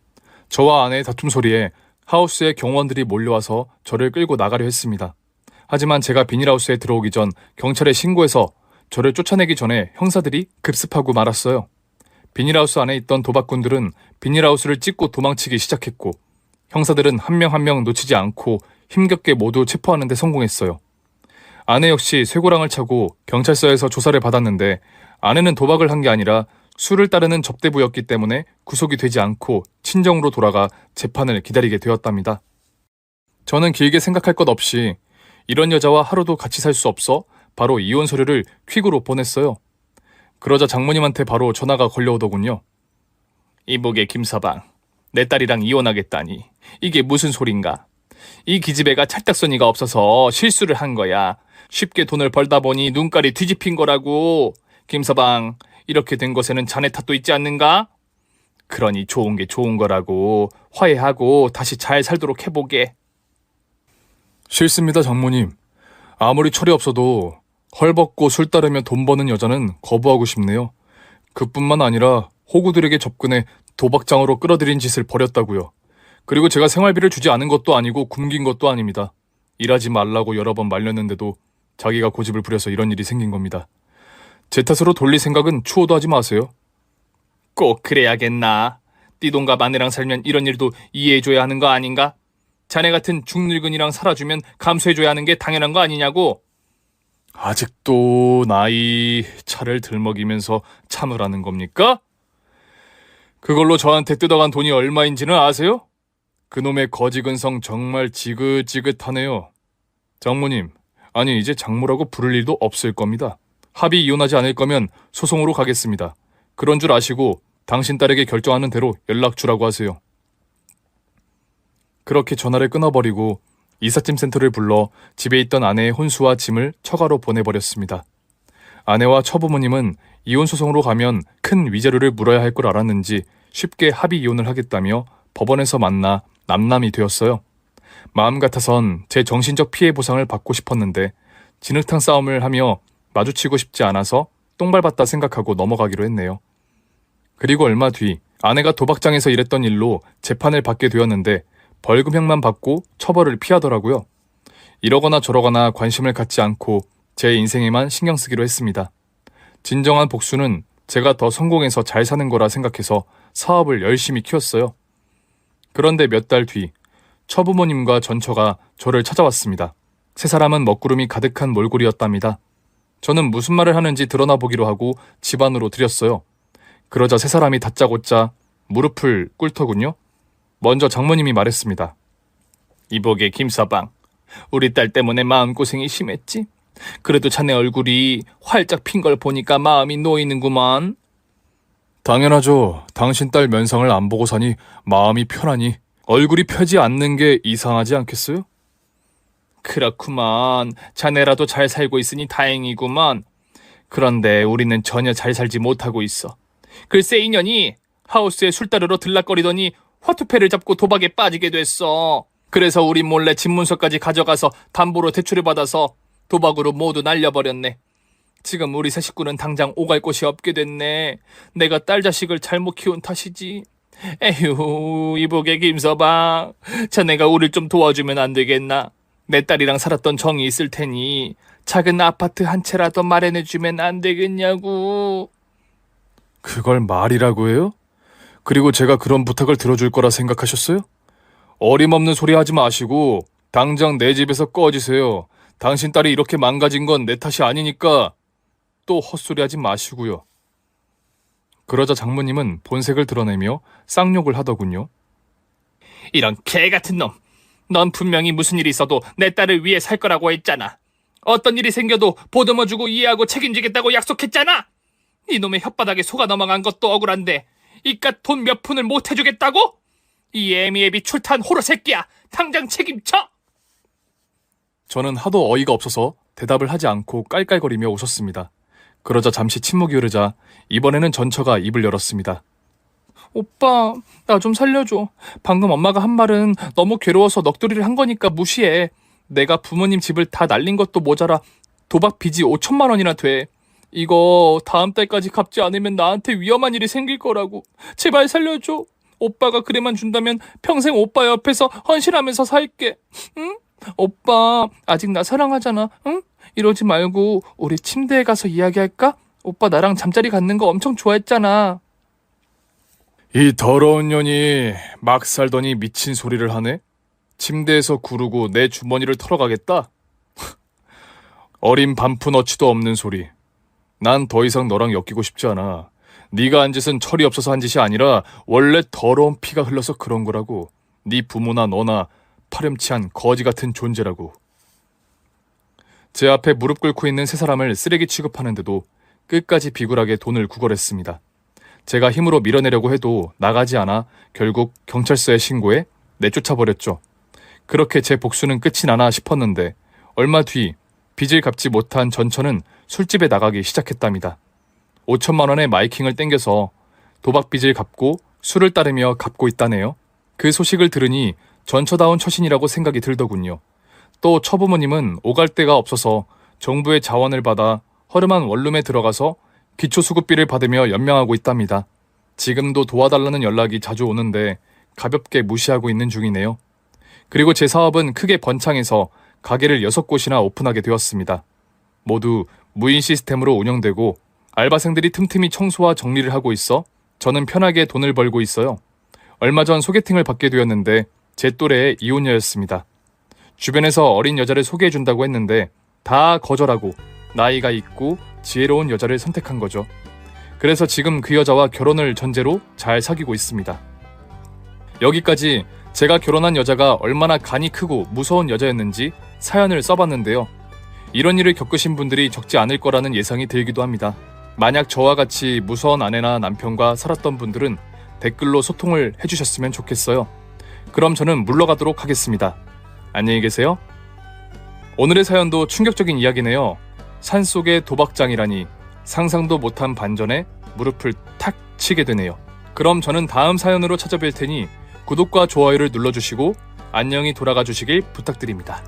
저와 아내의 다툼 소리에 하우스에 경호원들이 몰려와서 저를 끌고 나가려 했습니다. 하지만 제가 비닐하우스에 들어오기 전 경찰에 신고해서 저를 쫓아내기 전에 형사들이 급습하고 말았어요. 비닐하우스 안에 있던 도박꾼들은 비닐하우스를 찍고 도망치기 시작했고 형사들은 한 명 한 명 놓치지 않고 힘겹게 모두 체포하는 데 성공했어요. 아내 역시 쇠고랑을 차고 경찰서에서 조사를 받았는데 아내는 도박을 한 게 아니라 술을 따르는 접대부였기 때문에 구속이 되지 않고 친정으로 돌아가 재판을 기다리게 되었답니다. 저는 길게 생각할 것 없이 이런 여자와 하루도 같이 살 수 없어 바로 이혼 서류를 퀵으로 보냈어요. 그러자 장모님한테 바로 전화가 걸려오더군요. 이보게 김서방, 내 딸이랑 이혼하겠다니 이게 무슨 소린가? 이 기집애가 찰떡선이가 없어서 실수를 한 거야. 쉽게 돈을 벌다 보니 눈깔이 뒤집힌 거라고. 김서방, 이렇게 된 것에는 자네 탓도 있지 않는가? 그러니 좋은 게 좋은 거라고. 화해하고 다시 잘 살도록 해보게. 싫습니다, 장모님. 아무리 철이 없어도 헐벗고 술 따르며 돈 버는 여자는 거부하고 싶네요. 그뿐만 아니라 호구들에게 접근해 도박장으로 끌어들인 짓을 벌였다고요. 그리고 제가 생활비를 주지 않은 것도 아니고 굶긴 것도 아닙니다. 일하지 말라고 여러 번 말렸는데도 자기가 고집을 부려서 이런 일이 생긴 겁니다. 제 탓으로 돌릴 생각은 추호도 하지 마세요. 꼭 그래야겠나? 띠동과 마네랑 살면 이런 일도 이해해줘야 하는 거 아닌가? 자네 같은 중늙은이랑 살아주면 감수해줘야 하는 게 당연한 거 아니냐고? 아직도 나이 차를 들먹이면서 참으라는 겁니까? 그걸로 저한테 뜯어간 돈이 얼마인지는 아세요? 그놈의 거지근성 정말 지긋지긋하네요. 장모님, 아니 이제 장모라고 부를 일도 없을 겁니다. 합의 이혼하지 않을 거면 소송으로 가겠습니다. 그런 줄 아시고 당신 딸에게 결정하는 대로 연락 주라고 하세요. 그렇게 전화를 끊어버리고 이삿짐 센터를 불러 집에 있던 아내의 혼수와 짐을 처가로 보내버렸습니다. 아내와 처부모님은 이혼 소송으로 가면 큰 위자료를 물어야 할 걸 알았는지 쉽게 합의 이혼을 하겠다며 법원에서 만나 남남이 되었어요. 마음 같아선 제 정신적 피해 보상을 받고 싶었는데 진흙탕 싸움을 하며 마주치고 싶지 않아서 똥밟았다 생각하고 넘어가기로 했네요. 그리고 얼마 뒤 아내가 도박장에서 일했던 일로 재판을 받게 되었는데 벌금형만 받고 처벌을 피하더라고요. 이러거나 저러거나 관심을 갖지 않고 제 인생에만 신경 쓰기로 했습니다. 진정한 복수는 제가 더 성공해서 잘 사는 거라 생각해서 사업을 열심히 키웠어요. 그런데 몇 달 뒤 처부모님과 전처가 저를 찾아왔습니다. 세 사람은 먹구름이 가득한 몰골이었답니다. 저는 무슨 말을 하는지 드러나 보기로 하고 집 안으로 들였어요. 그러자 세 사람이 다짜고짜 무릎을 꿇더군요. 먼저 장모님이 말했습니다. 이보게 김서방, 우리 딸 때문에 마음고생이 심했지? 그래도 자네 얼굴이 활짝 핀 걸 보니까 마음이 놓이는구먼. 당연하죠. 당신 딸 면상을 안 보고 사니 마음이 편하니 얼굴이 펴지 않는 게 이상하지 않겠어요? 그렇구먼. 자네라도 잘 살고 있으니 다행이구먼. 그런데 우리는 전혀 잘 살지 못하고 있어. 글쎄 인연이 하우스에 술 따르러 들락거리더니 화투패를 잡고 도박에 빠지게 됐어. 그래서 우리 몰래 집문서까지 가져가서 담보로 대출을 받아서 도박으로 모두 날려버렸네. 지금 우리 세 식구는 당장 오갈 곳이 없게 됐네. 내가 딸 자식을 잘못 키운 탓이지. 에휴, 이보게 김서방. 자네가 우릴 좀 도와주면 안 되겠나? 내 딸이랑 살았던 정이 있을 테니 작은 아파트 한 채라도 마련해주면 안 되겠냐고. 그걸 말이라고 해요? 그리고 제가 그런 부탁을 들어줄 거라 생각하셨어요? 어림없는 소리 하지 마시고 당장 내 집에서 꺼지세요. 당신 딸이 이렇게 망가진 건 내 탓이 아니니까 또 헛소리 하지 마시고요. 그러자 장모님은 본색을 드러내며 쌍욕을 하더군요. 이런 개같은 놈. 넌 분명히 무슨 일이 있어도 내 딸을 위해 살 거라고 했잖아. 어떤 일이 생겨도 보듬어주고 이해하고 책임지겠다고 약속했잖아. 이놈의 혓바닥에 속아 넘어간 것도 억울한데 이깟 돈 몇 푼을 못 해주겠다고? 이 애미애비 출탄 호러 새끼야. 당장 책임져. 저는 하도 어이가 없어서 대답을 하지 않고 깔깔거리며 웃었습니다. 그러자 잠시 침묵이 흐르자 이번에는 전처가 입을 열었습니다. 오빠, 나 좀 살려줘. 방금 엄마가 한 말은 너무 괴로워서 넋두리를 한 거니까 무시해. 내가 부모님 집을 다 날린 것도 모자라 도박 빚이 5천만 원이나 돼. 이거 다음 달까지 갚지 않으면 나한테 위험한 일이 생길 거라고. 제발 살려줘. 오빠가 그래만 준다면 평생 오빠 옆에서 헌신하면서 살게. 응? 오빠, 아직 나 사랑하잖아. 응? 이러지 말고 우리 침대에 가서 이야기할까? 오빠 나랑 잠자리 갖는 거 엄청 좋아했잖아. 이 더러운 년이 막 살더니 미친 소리를 하네? 침대에서 구르고 내 주머니를 털어가겠다? 어린 반푼어치도 없는 소리. 난 더 이상 너랑 엮이고 싶지 않아. 네가 한 짓은 철이 없어서 한 짓이 아니라 원래 더러운 피가 흘러서 그런 거라고. 네 부모나 너나 파렴치한 거지 같은 존재라고. 제 앞에 무릎 꿇고 있는 세 사람을 쓰레기 취급하는데도 끝까지 비굴하게 돈을 구걸했습니다. 제가 힘으로 밀어내려고 해도 나가지 않아 결국 경찰서에 신고해 내쫓아버렸죠. 그렇게 제 복수는 끝이 나나 싶었는데 얼마 뒤 빚을 갚지 못한 전처는 술집에 나가기 시작했답니다. 5천만 원의 마이킹을 땡겨서 도박 빚을 갚고 술을 따르며 갚고 있다네요. 그 소식을 들으니 전처다운 처신이라고 생각이 들더군요. 또 처부모님은 오갈 데가 없어서 정부의 자원을 받아 허름한 원룸에 들어가서 기초수급비를 받으며 연명하고 있답니다. 지금도 도와달라는 연락이 자주 오는데 가볍게 무시하고 있는 중이네요. 그리고 제 사업은 크게 번창해서 가게를 6곳이나 오픈하게 되었습니다. 모두 무인 시스템으로 운영되고 알바생들이 틈틈이 청소와 정리를 하고 있어 저는 편하게 돈을 벌고 있어요. 얼마 전 소개팅을 받게 되었는데 제 또래의 이혼녀였습니다. 주변에서 어린 여자를 소개해준다고 했는데 다 거절하고 나이가 있고 지혜로운 여자를 선택한 거죠. 그래서 지금 그 여자와 결혼을 전제로 잘 사귀고 있습니다. 여기까지 제가 결혼한 여자가 얼마나 간이 크고 무서운 여자였는지 사연을 써봤는데요. 이런 일을 겪으신 분들이 적지 않을 거라는 예상이 들기도 합니다. 만약 저와 같이 무서운 아내나 남편과 살았던 분들은 댓글로 소통을 해주셨으면 좋겠어요. 그럼 저는 물러가도록 하겠습니다. 안녕히 계세요. 오늘의 사연도 충격적인 이야기네요. 산속의 도박장이라니 상상도 못한 반전에 무릎을 탁 치게 되네요. 그럼 저는 다음 사연으로 찾아뵐 테니 구독과 좋아요를 눌러주시고 안녕히 돌아가 주시길 부탁드립니다.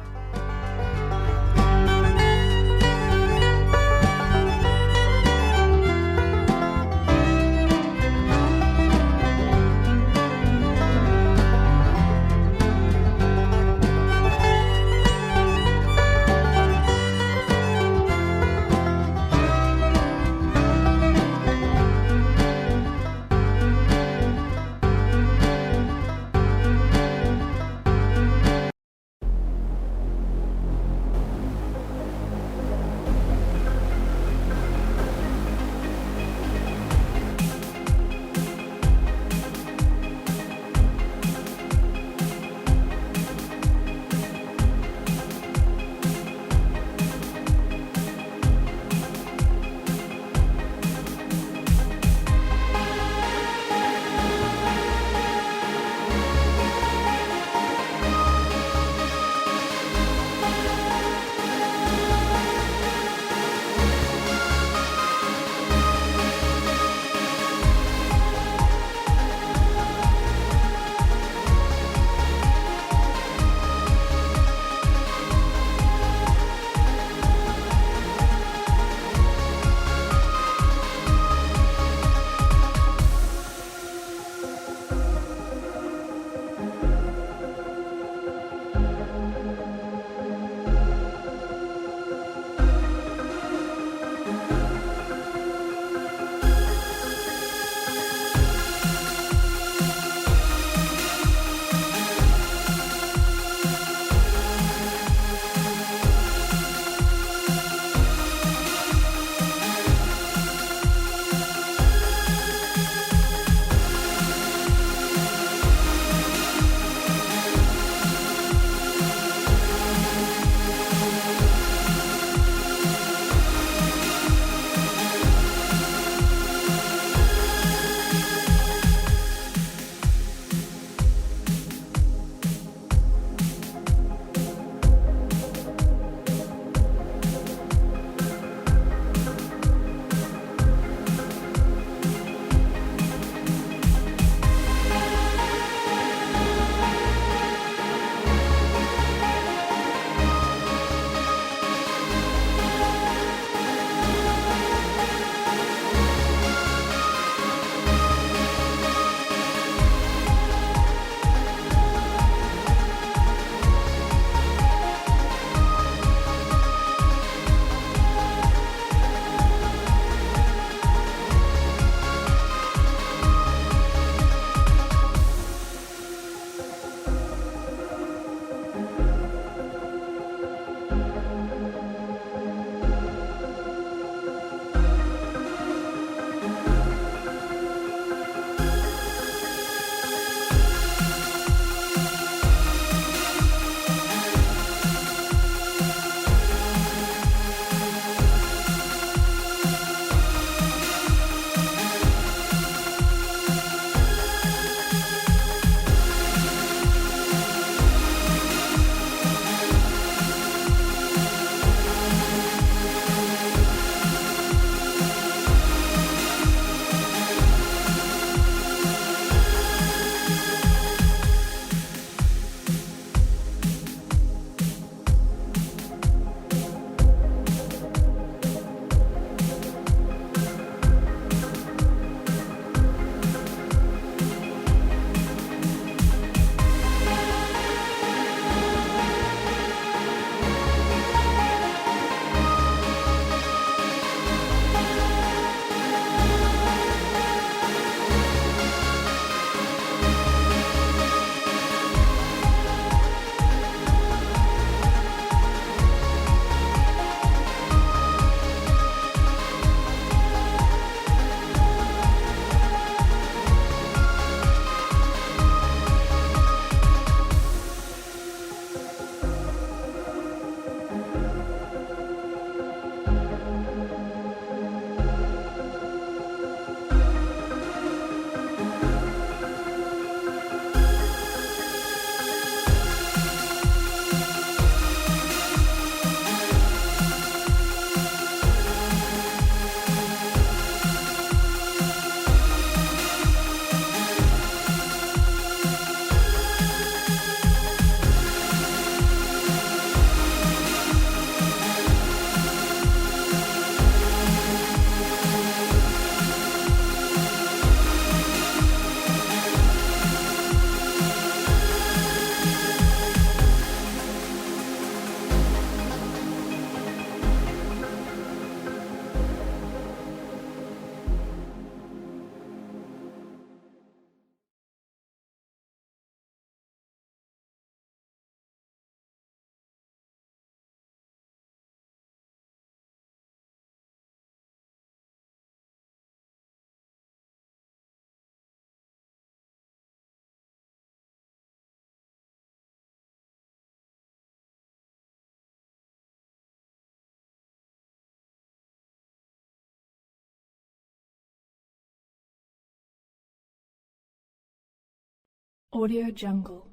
Audio Jungle.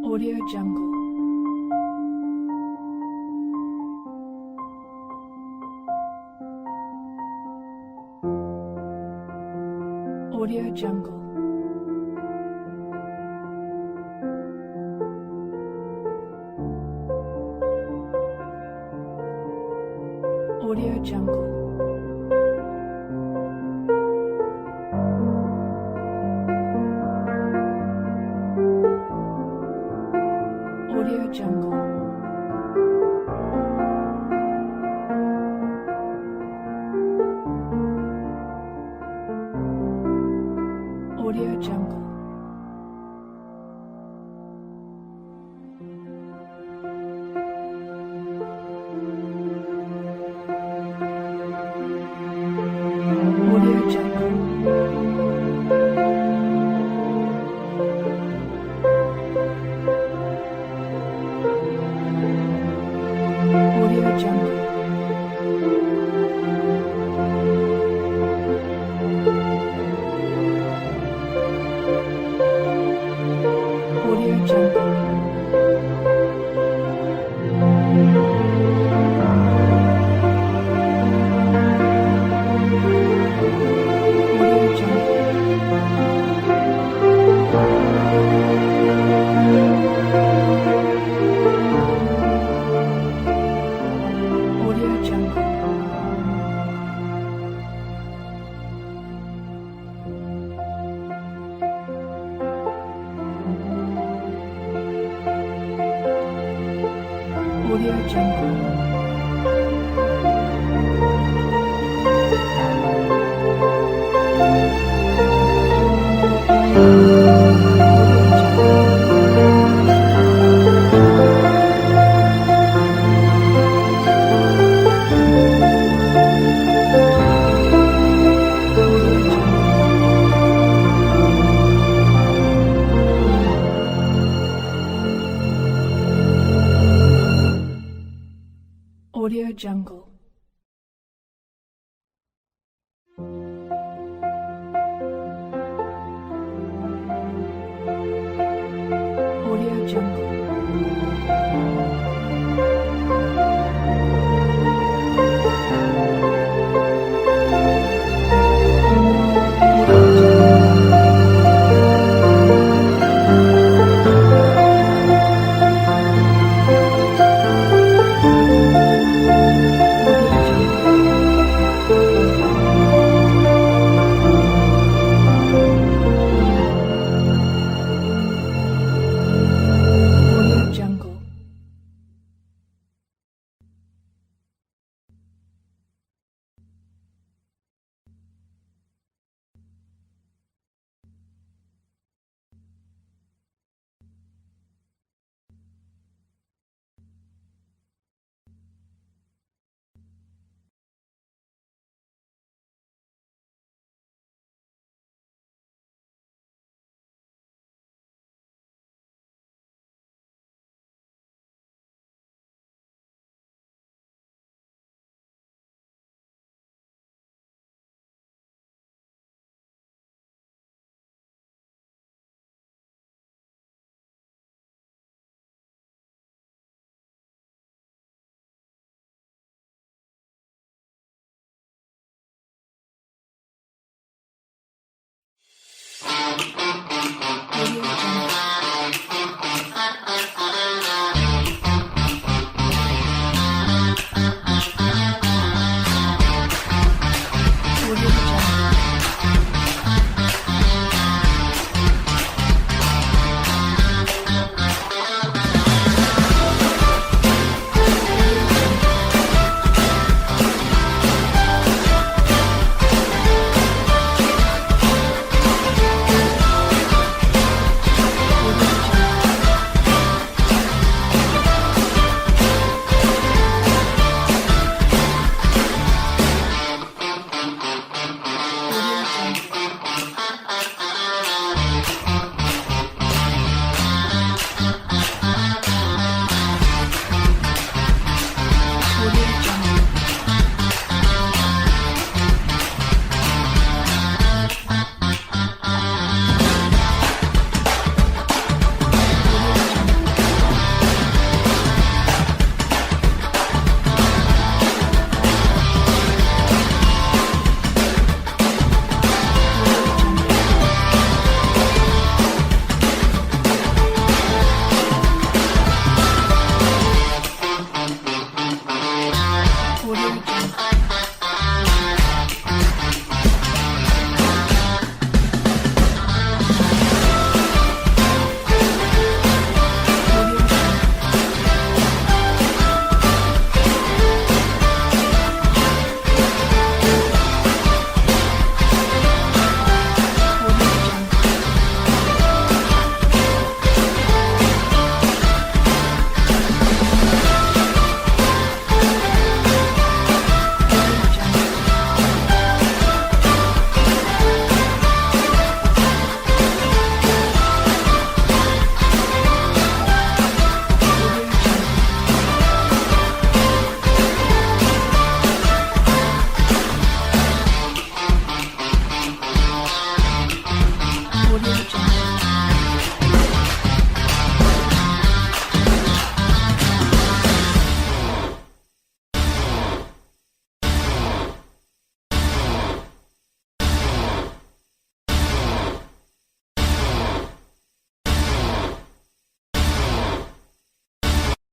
Audio Jungle. Audio Jungle. Audio Jungle. Audio Jungle. Audio Jungle. Audio Jungle. Audio Jungle. Audio Jungle. Audio Jungle. Audio Jungle. Audio Jungle. Audio Jungle. Audio Jungle.